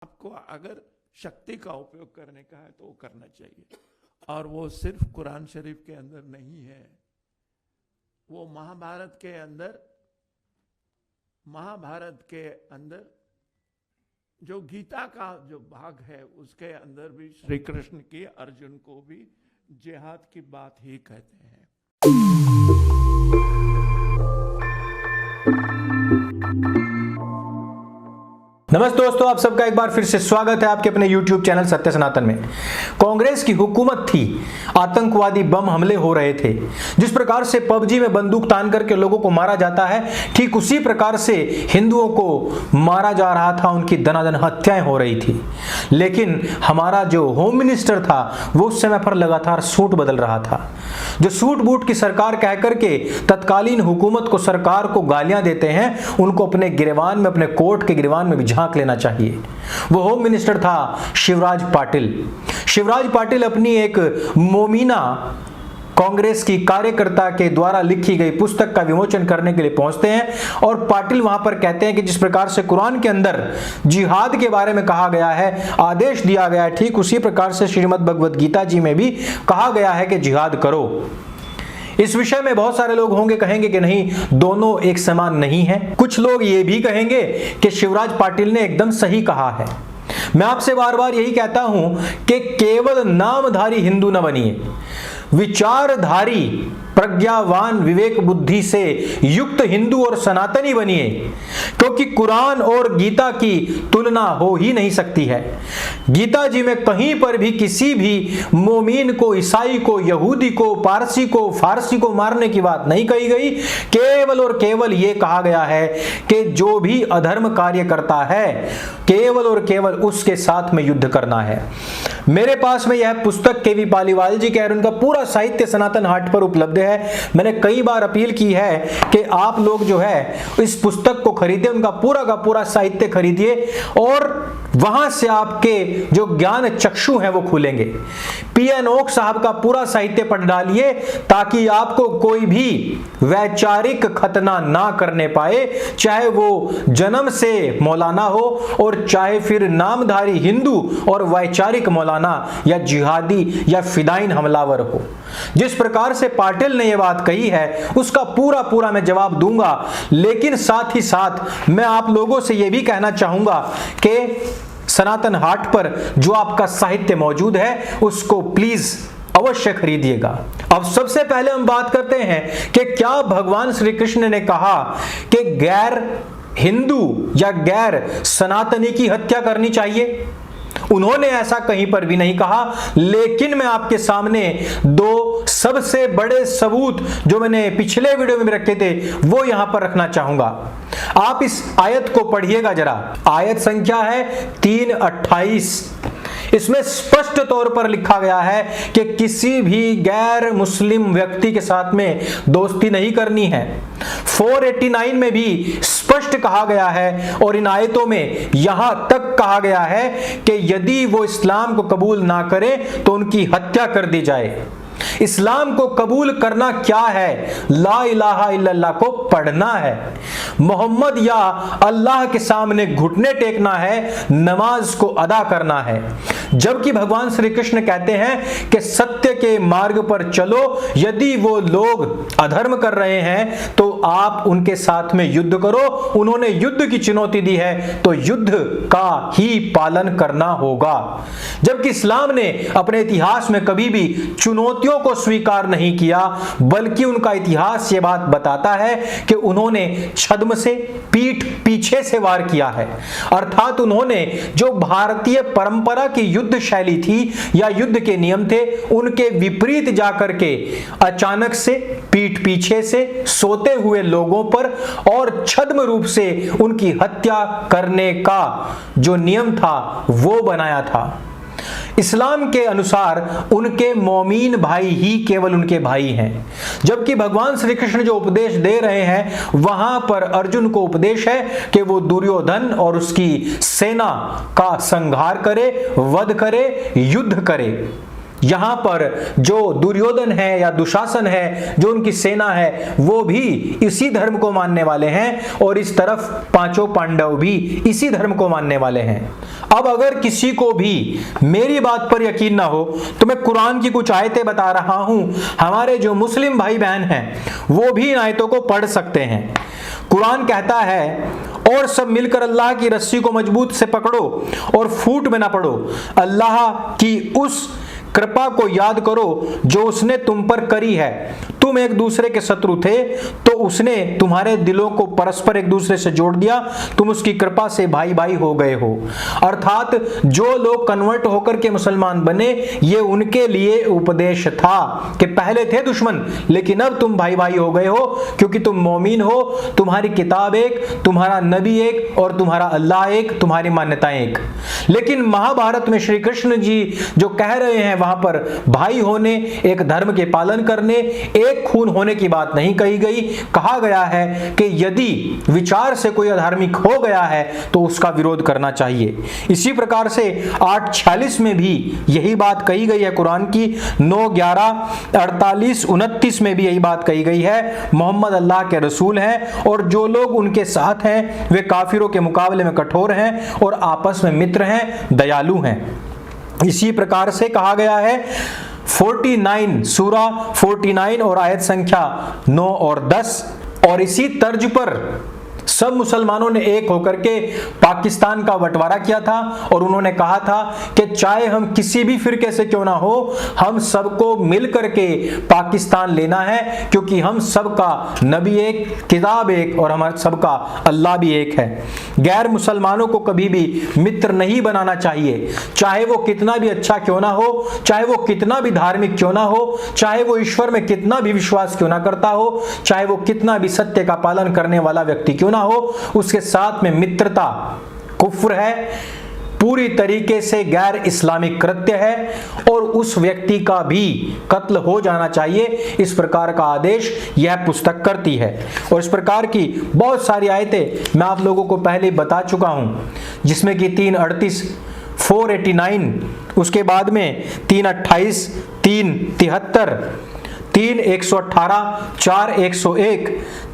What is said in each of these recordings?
आपको अगर शक्ति का उपयोग करने का है तो वो करना चाहिए, और वो सिर्फ कुरान शरीफ के अंदर नहीं है, वो महाभारत के अंदर जो गीता का जो भाग है उसके अंदर भी श्री कृष्ण की अर्जुन को भी जिहाद की बात ही कहते हैं। नमस्ते दोस्तों, आप सबका एक बार फिर से स्वागत है आपके अपने YouTube चैनल सत्य सनातन में। कांग्रेस की हुकूमत थी, आतंकवादी बम हमले हो रहे थे। जिस प्रकार से पबजी में बंदूक तान करके लोगों को मारा जाता है, ठीक उसी प्रकार से हिंदुओं को मारा जा रहा था, उनकी दनादन हत्याएं हो रही थी। लेकिन हमारा जो होम मिनिस्टर था वो उस समय पर लगातार सूट बदल रहा था। जो सूट बूट की सरकार कह करके तत्कालीन हुकूमत को, सरकार को गालियां देते हैं, उनको अपने गिरेवान में, अपने कोर्ट के गिरेवान में भी झांक लेना चाहिए। वो होम मिनिस्टर था शिवराज पाटिल। शिवराज पाटिल अपनी एक मोमीना कांग्रेस की कार्यकर्ता के द्वारा लिखी गई पुस्तक का विमोचन करने के लिए पहुंचते हैं और पाटिल वहां पर कहते हैं कि जिस प्रकार से कुरान के अंदर जिहाद के बारे में कहा गया है, आदेश दिया गया है, ठीक उसी प्रकार से श्रीमद् भगवद गीता जी में भी कहा गया है कि जिहाद करो। इस विषय में बहुत सारे लोग होंगे कहेंगे कि नहीं, दोनों एक समान नहीं है। कुछ लोग ये भी कहेंगे कि शिवराज पाटिल ने एकदम सही कहा है। मैं आपसे बार बार यही कहता हूं कि केवल नामधारी हिंदू न बनिए, विचारधारी, प्रज्ञावान, विवेक बुद्धि से युक्त हिंदू और सनातनी बनिए, क्योंकि कुरान और गीता की तुलना हो ही नहीं सकती है। गीता जी में कहीं पर भी किसी भी मोमीन को, ईसाई को, यहूदी को, पारसी को, फारसी को मारने की बात नहीं कही गई। केवल और केवल यह कहा गया है कि जो भी अधर्म कार्य करता है, केवल और केवल उसके साथ में युद्ध करना है। मेरे पास में यह पुस्तक केवी पालीवाल जी के, उनका पूरा साहित्य सनातन हाट पर उपलब्ध है। मैंने कई बार अपील की है कि आप लोग जो है इस पुस्तक को खरीदें, उनका पूरा का पूरा साहित्य खरीदिए और वहां से आपके जो ज्ञान चक्षु हैं वो खुलेंगे। पी.एन. ओक साहब का पूरा साहित्य पढ़ डालिए ताकि आपको कोई भी वैचारिक खतना ना करने पाए, चाहे वो जन्म से मौलाना हो और चाहे फिर नामधारी हिंदू और वैचारिक मौलाना या जिहादी या फिदाइन हमलावर हो। जिस प्रकार से पाटिल ने यह बात कही है उसका पूरा पूरा मैं जवाब दूंगा, लेकिन साथ ही साथ मैं आप लोगों से यह भी कहना चाहूंगा कि सनातन हाट पर जो आपका साहित्य मौजूद है उसको प्लीज अवश्य खरीदिएगा। अब सबसे पहले हम बात करते हैं कि क्या भगवान श्री कृष्ण ने कहा कि गैर हिंदू या गैर सनातनी की हत्या करनी चाहिए? उन्होंने ऐसा कहीं पर भी नहीं कहा। लेकिन मैं आपके सामने दो सबसे बड़े सबूत जो मैंने पिछले वीडियो में भी रखे थे वो यहां पर रखना चाहूंगा। आप इस आयत को पढ़िएगा जरा। आयत संख्या है 3:28। इसमें स्पष्ट तौर पर लिखा गया है कि किसी भी गैर मुस्लिम व्यक्ति के साथ में दोस्ती नहीं करनी है। 489 में भी स्पष्ट कहा गया है और इन आयतों में यहां तक कहा गया है कि यदि वो इस्लाम को कबूल ना करे तो उनकी हत्या कर दी जाए। इस्लाम को कबूल करना क्या है? ला इलाहा इल्लल्लाह को पढ़ना है, मोहम्मद या अल्लाह के सामने घुटने टेकना है, नमाज को अदा करना है। जबकि भगवान श्री कृष्ण कहते हैं कि सत्य के मार्ग पर चलो, यदि वो लोग अधर्म कर रहे हैं तो आप उनके साथ में युद्ध करो। उन्होंने युद्ध की चुनौती दी है तो युद्ध का ही पालन करना होगा। जबकि इस्लाम ने अपने इतिहास में कभी भी चुनौतियों को स्वीकार नहीं किया, बल्कि उनका इतिहास ये बात बताता है कि उन्होंने छद्म से, पीठ पीछे से वार किया है। अर्थात उन्होंने जो भारतीय परंपरा की युद्ध शैली थी या युद्ध के नियम थे उनके विपरीत जाकर के अचानक से, पीठ पीछे से, सोते हुए लोगों पर और छद्म रूप से उनकी हत्या करने का जो नियम था वो बनाया था। इस्लाम के अनुसार उनके मोमीन भाई ही केवल उनके भाई हैं, जबकि भगवान श्री कृष्ण जो उपदेश दे रहे हैं वहां पर अर्जुन को उपदेश है कि वो दुर्योधन और उसकी सेना का संहार करे, वध करे, युद्ध करे। यहां पर जो दुर्योधन है या दुशासन है, जो उनकी सेना है, वो भी इसी धर्म को मानने वाले हैं और इस तरफ पांचों पांडव भी इसी धर्म को मानने वाले हैं। अब अगर किसी को भी मेरी बात पर यकीन ना हो तो मैं कुरान की कुछ आयतें बता रहा हूं, हमारे जो मुस्लिम भाई बहन हैं वो भी इन आयतों को पढ़ सकते हैं। कुरान कहता है, और सब मिलकर अल्लाह की रस्सी को मजबूत से पकड़ो और फूट में ना पड़ो, अल्लाह की उस कृपा को याद करो जो उसने तुम पर करी है। तुम एक दूसरे के शत्रु थे तो उसने तुम्हारे दिलों को परस्पर एक दूसरे से जोड़ दिया, तुम उसकी कृपा से भाई भाई हो गए हो। अर्थात जो लोग कन्वर्ट होकर के मुसलमान बने, ये उनके लिए उपदेश था कि पहले थे दुश्मन लेकिन अब तुम भाई भाई हो गए हो, क्योंकि तुम मोमिन हो, तुम्हारी किताब एक, तुम्हारा नबी एक और तुम्हारा अल्लाह एक, तुम्हारी मान्यताएं एक। लेकिन महाभारत में श्री कृष्ण जी जो कह रहे हैं वहां पर भाई होने, एक धर्म के पालन करने, एक खून होने की बात नहीं कही गई। कहा गया है कि यदि विचार से कोई अधार्मिक हो गया है तो उसका विरोध करना चाहिए। इसी प्रकार से 8:46 में भी यही बात कही गई है कुरान की, 9, 11, 48, 29 में भी यही बात कही गई है। मोहम्मद अल्लाह के रसूल हैं और जो लोग उनके साथ हैं वे काफिरों के मुकाबले में कठोर हैं और आपस में मित्र हैं, दयालु हैं। इसी प्रकार से कहा गया है 49 सूरा 49 और आयत संख्या 9 और 10। और इसी तर्ज पर सब मुसलमानों ने एक होकर के पाकिस्तान का बंटवारा किया था और उन्होंने कहा था कि चाहे हम किसी भी फिरके से क्यों ना हो, हम सबको मिल करके पाकिस्तान लेना है, क्योंकि हम सबका नबी एक, किताब एक और हमारा सबका अल्लाह भी एक है। गैर मुसलमानों को कभी भी मित्र नहीं बनाना चाहिए, चाहे वो कितना भी अच्छा क्यों ना हो, चाहे वो कितना भी धार्मिक क्यों ना हो, चाहे वो ईश्वर में कितना भी विश्वास क्यों ना करता हो, चाहे वो कितना भी सत्य का पालन करने वाला व्यक्ति क्यों ना हो, उसके साथ में मित्रता कुफ्र है, पूरी तरीके से गैर इस्लामिक कृत्य है और उस व्यक्ति का भी कत्ल हो जाना चाहिए। इस प्रकार का आदेश यह पुस्तक करती है और इस प्रकार की बहुत सारी आयतें मैं आप लोगों को पहले बता चुका हूं, जिसमें कि 3:38, 489, उसके बाद में 3:28, 3:73, 3:118, 4:101,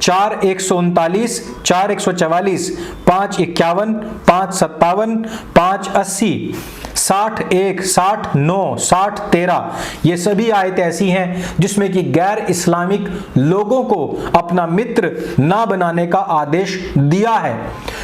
4:139, 4:144, 5:51, 5:57, 5:80, 60:1, 60:9, 60:13, ये सभी आयतें ऐसी हैं जिसमें कि गैर इस्लामिक लोगों को अपना मित्र ना बनाने का आदेश दिया है।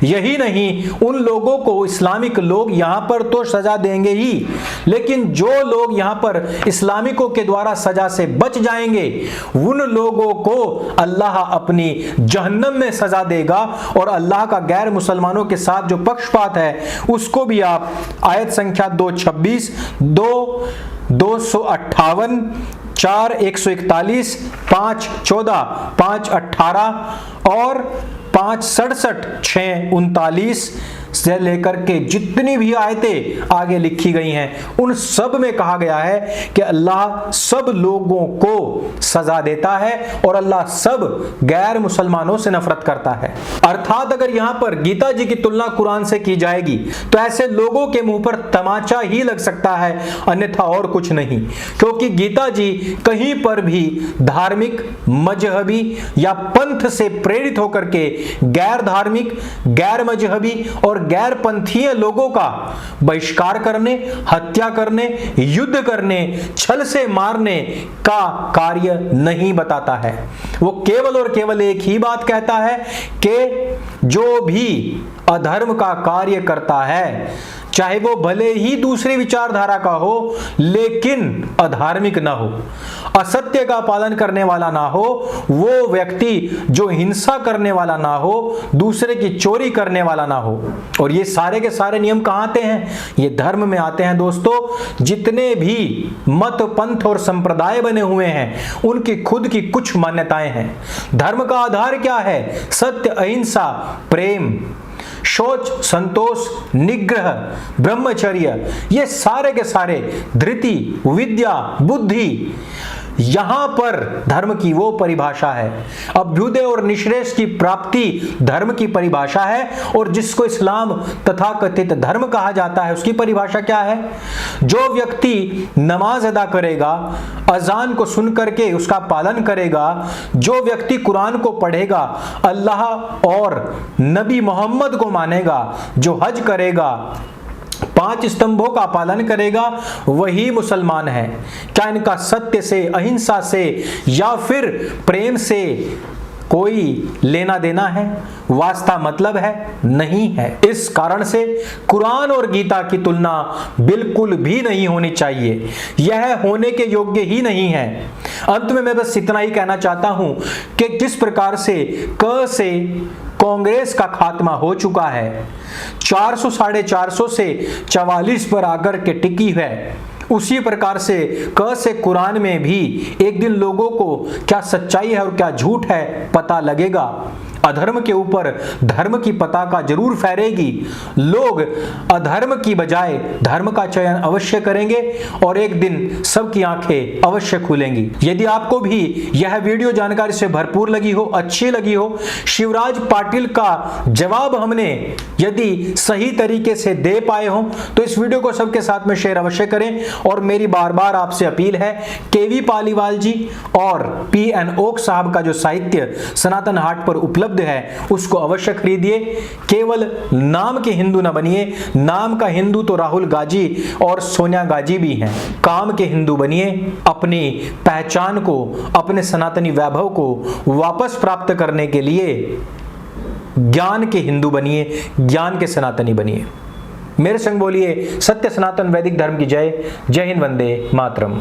यही नहीं, उन लोगों को इस्लामिक लोग यहां पर तो सजा देंगे ही, लेकिन जो लोग यहां पर इस्लामिकों के द्वारा सजा से बच जाएंगे उन लोगों को अल्लाह अपनी जहन्नम में सजा देगा। और अल्लाह का गैर मुसलमानों के साथ जो पक्षपात है उसको भी आप आयत संख्या 2:26, 2:258, 4:141, 5:14, 5:18 और 5:67, 6:39 से लेकर के जितनी भी आयतें आगे लिखी गई हैं उन सब में कहा गया है कि अल्लाह सब लोगों को सजा देता है और अल्लाह सब गैर मुसलमानों से नफरत करता है। अर्थात अगर यहां पर गीता जी की तुलना कुरान से की जाएगी तो ऐसे लोगों के मुंह पर तमाचा ही लग सकता है, अन्यथा और कुछ नहीं, क्योंकि गीता जी कहीं पर भी धार्मिक, मजहबी या पंथ से प्रेरित होकर के गैर धार्मिक, गैर मजहबी और गैर पंथीय लोगों का बहिष्कार करने, हत्या करने, युद्ध करने, छल से मारने का कार्य नहीं बताता है। वो केवल और केवल एक ही बात कहता है कि जो भी अधर्म का कार्य करता है, चाहे वो भले ही दूसरी विचारधारा का हो लेकिन अधार्मिक ना हो, असत्य का पालन करने वाला ना हो, वो व्यक्ति जो हिंसा करने वाला ना हो, दूसरे की चोरी करने वाला ना हो। और ये सारे के सारे नियम कहां आते हैं? ये धर्म में आते हैं दोस्तों। जितने भी मत, पंथ और संप्रदाय बने हुए हैं उनकी खुद की कुछ मान्यताएं हैं। धर्म का आधार क्या है? सत्य, अहिंसा, प्रेम, शौच, संतोष, निग्रह, ब्रह्मचर्य, ये सारे के सारे धृति, विद्या, बुद्धि, यहां पर धर्म की वो परिभाषा है, अभ्युदय और निश्रेष की प्राप्ति धर्म की परिभाषा है। और जिसको इस्लाम तथा कथित धर्म कहा जाता है उसकी परिभाषा क्या है? जो व्यक्ति नमाज अदा करेगा, अजान को सुन करके उसका पालन करेगा, जो व्यक्ति कुरान को पढ़ेगा, अल्लाह और नबी मोहम्मद को मानेगा, जो हज करेगा, 5 स्तंभों का पालन करेगा, वही मुसलमान है। क्या इनका सत्य से, अहिंसा से या फिर प्रेम से कोई लेना देना है, वास्ता मतलब है? नहीं है। इस कारण से कुरान और गीता की तुलना बिल्कुल भी नहीं होनी चाहिए, यह होने के योग्य ही नहीं है। अंत में मैं बस इतना ही कहना चाहता हूं कि जिस प्रकार से क से कांग्रेस का खात्मा हो चुका है, 400 साढ़े 400 से 44 पर आकर के टिकी है, उसी प्रकार से क से कुरान में भी एक दिन लोगों को क्या सच्चाई है और क्या झूठ है पता लगेगा। अधर्म के ऊपर धर्म की पताका जरूर फहरेगी। लोग अधर्म की बजाय धर्म का चयन अवश्य करेंगे और एक दिन सबकी आंखें अवश्य खुलेंगी। यदि आपको भी यह वीडियो जानकारी से भरपूर लगी हो, अच्छी लगी हो, शिवराज पाटिल का जवाब हमने यदि सही तरीके से दे पाए हो, तो इस वीडियो को सबके साथ में शेयर अवश्य करें। और मेरी बार बार आपसे अपील है, केवी पालीवाल जी और पी.एन. ओक साहब का जो साहित्य सनातन हाट पर उपलब्ध है उसको अवश्य खरीदिए। केवल नाम के हिंदू न बनिए, नाम का हिंदू तो राहुल गाजी और सोनिया गाजी भी हैं। काम के हिंदू बनिए, अपनी पहचान को, अपने सनातनी वैभव को वापस प्राप्त करने के लिए ज्ञान के हिंदू बनिए, ज्ञान के सनातनी बनिए। मेरे संग बोलिए सत्य सनातन वैदिक धर्म की जय। जय हिंद, वंदे मातरम।